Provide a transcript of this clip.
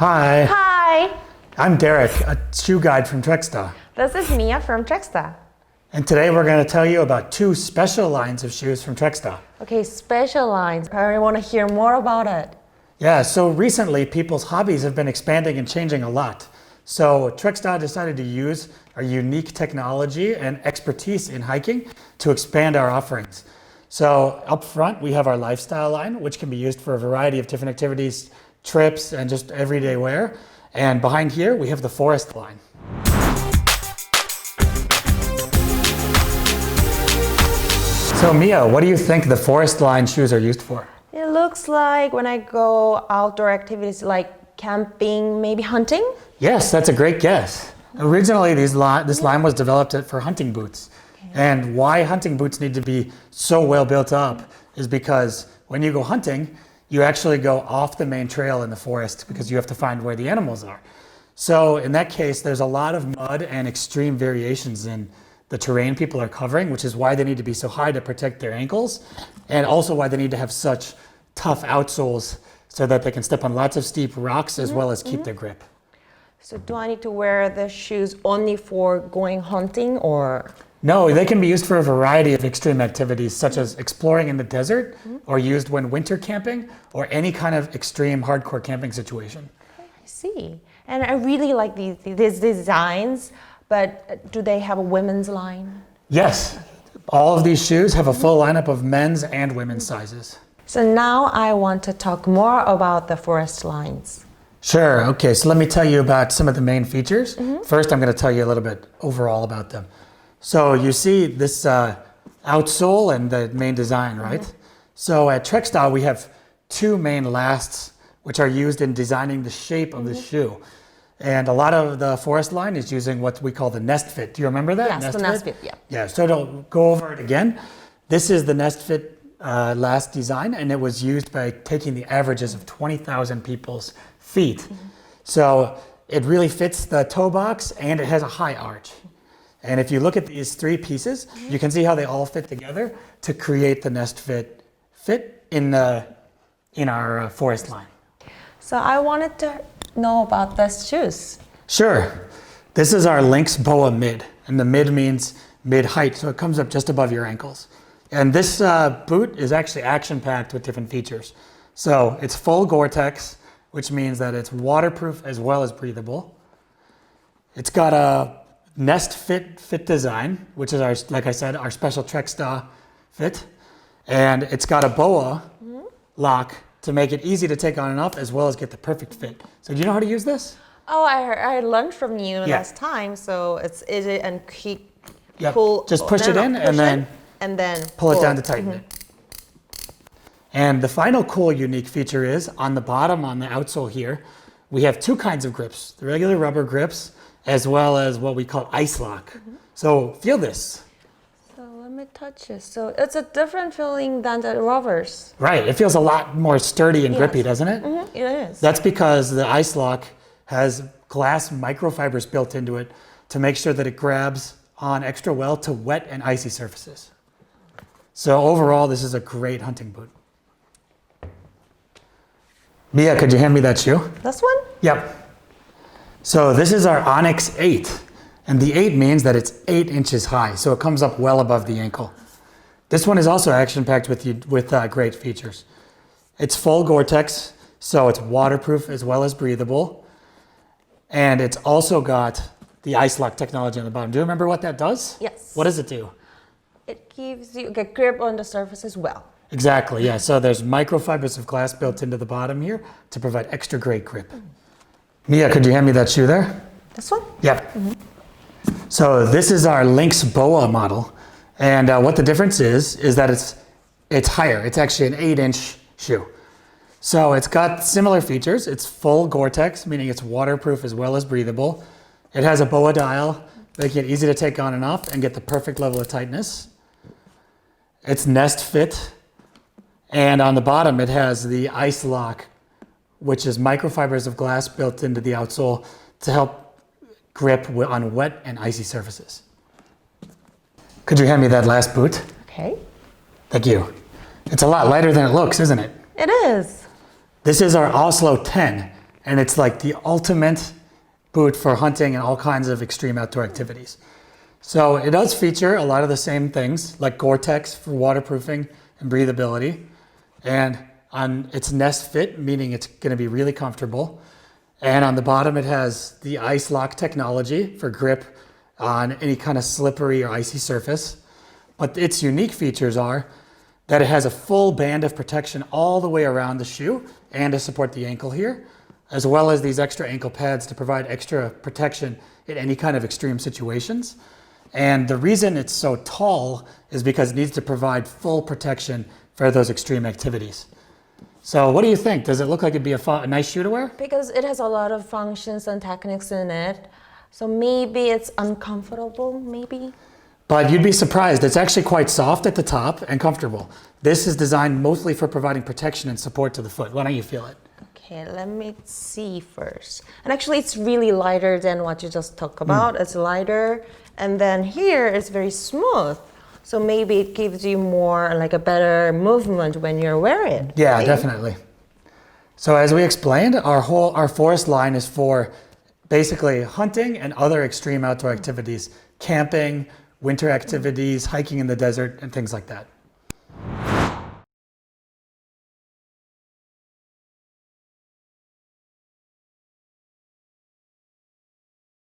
Hi. Hi. I'm Derek, a shoe guide from Treksta. This is Mia from Treksta. And today we're going to tell you about two special lines of shoes from Treksta. Okay, special lines. I want to hear more about it. Yeah, so recently people's hobbies have been expanding and changing a lot. So Treksta decided to use our unique technology and expertise in hiking to expand our offerings. So up front we have our lifestyle line, which can be used for a variety of different activities, trips, and just everyday wear. And behind here we have the forest line. So Mia, what do you think the forest line shoes are used for? It looks like when I go outdoor activities like camping, maybe hunting. Yes, that's a great guess. Originally, this line was developed for hunting boots. Okay. And why hunting boots need to be so well built up is because when you go hunting, you actually go off the main trail in the forest because you have to find where the animals are. So in that case, there's a lot of mud and extreme variations in the terrain people are covering, which is why they need to be so high to protect their ankles, and also why they need to have such tough outsoles so that they can step on lots of steep rocks as well as keep their grip. So do I need to wear the shoes only for going hunting or? No, they can be used for a variety of extreme activities such as exploring in the desert or used when winter camping or any kind of extreme hardcore camping situation. Okay, I see. And I really like these designs, but do they have a women's line? Yes, all of these shoes have a full lineup of men's and women's sizes. So now I want to talk more about the forest lines. Sure, okay, so let me tell you about some of the main features. First, I'm going to tell you a little bit overall about them. So you see this outsole and the main design, right? So at Treksta, we have two main lasts which are used in designing the shape of the shoe. And a lot of the forest line is using what we call the nestFIT. Do you remember that? Yes, the nestFIT, yeah. Yeah, so to go over it again, this is the nestFIT last design, and it was used by taking the averages of 20,000 people's feet. So it really fits the toe box and it has a high arch. And if you look at these three pieces, you can see how they all fit together to create the nestFIT fit in our forest line. So I wanted to know about these shoes. Sure. This is our LYNX BOA MID, and the mid means mid height, so it comes up just above your ankles. And this boot is actually action-packed with different features. So it's full GORE-TEX, which means that it's waterproof as well as breathable. It's got a nestFIT fit design, which is our, like I said, our special Treksta fit. And it's got a BOA lock to make it easy to take on and off as well as get the perfect fit. So do you know how to use this? Oh, I learned from you last time. So it's easy and quick. Yep. Pull. Just push it in and then pull it down to tighten it. And the final cool unique feature is on the bottom, on the outsole here, we have two kinds of grips, the regular rubber grips as well as what we call ice lock. So feel this. So let me touch it. So it's a different feeling than the rubbers. Right, it feels a lot more sturdy and grippy, doesn't it? It is. That's because the ice lock has glass microfibers built into it to make sure that it grabs on extra well to wet and icy surfaces. So overall, this is a great hunting boot. Mia, could you hand me that shoe? This one? Yep. So this is our Onyx 8, and the 8 means that it's 8 inches high, so it comes up well above the ankle. This one is also action-packed with great features. It's full GORE-TEX, so it's waterproof as well as breathable, and it's also got the ice lock technology on the bottom. Do you remember what that does? Yes. What does it do? It gives you a grip on the surface as well. Exactly, yeah. So there's microfibers of glass built into the bottom here to provide extra great grip. Mia, could you hand me that shoe there? This one? Yep. So this is our LYNX BOA model. And what the difference is that it's higher. It's actually an 8-inch shoe. So it's got similar features. It's full GORE-TEX, meaning it's waterproof as well as breathable. It has a BOA dial, making it easy to take on and off and get the perfect level of tightness. It's nestFIT. And on the bottom, it has the ice lock, which is microfibers of glass built into the outsole to help grip on wet and icy surfaces. Could you hand me that last boot? Okay. Thank you. It's a lot lighter than it looks, isn't it? It is. This is our Oslo Ten, And it's like the ultimate boot for hunting and all kinds of extreme outdoor activities. So it does feature a lot of the same things like GORE-TEX for waterproofing and breathability. And on its nestFIT, meaning it's going to be really comfortable. And on the bottom, it has the ice lock technology for grip on any kind of slippery or icy surface. But its unique features are that it has a full band of protection all the way around the shoe and to support the ankle here, as well as these extra ankle pads to provide extra protection in any kind of extreme situations. And the reason it's so tall is because it needs to provide full protection for those extreme activities. So what do you think? Does it look like it'd be a nice shoe to wear? Because it has a lot of functions and techniques in it. So maybe it's uncomfortable, maybe? But you'd be surprised. It's actually quite soft at the top and comfortable. This is designed mostly for providing protection and support to the foot. Why don't you feel it? Okay, let me see first. And actually it's really lighter than what you just talked about. It's lighter. And then here it's very smooth. So maybe it gives you more, like a better movement when you're wearing it. Yeah, right? definitely. So as we explained, our forest line is for basically hunting and other extreme outdoor activities, camping, winter activities, hiking in the desert, and things like that.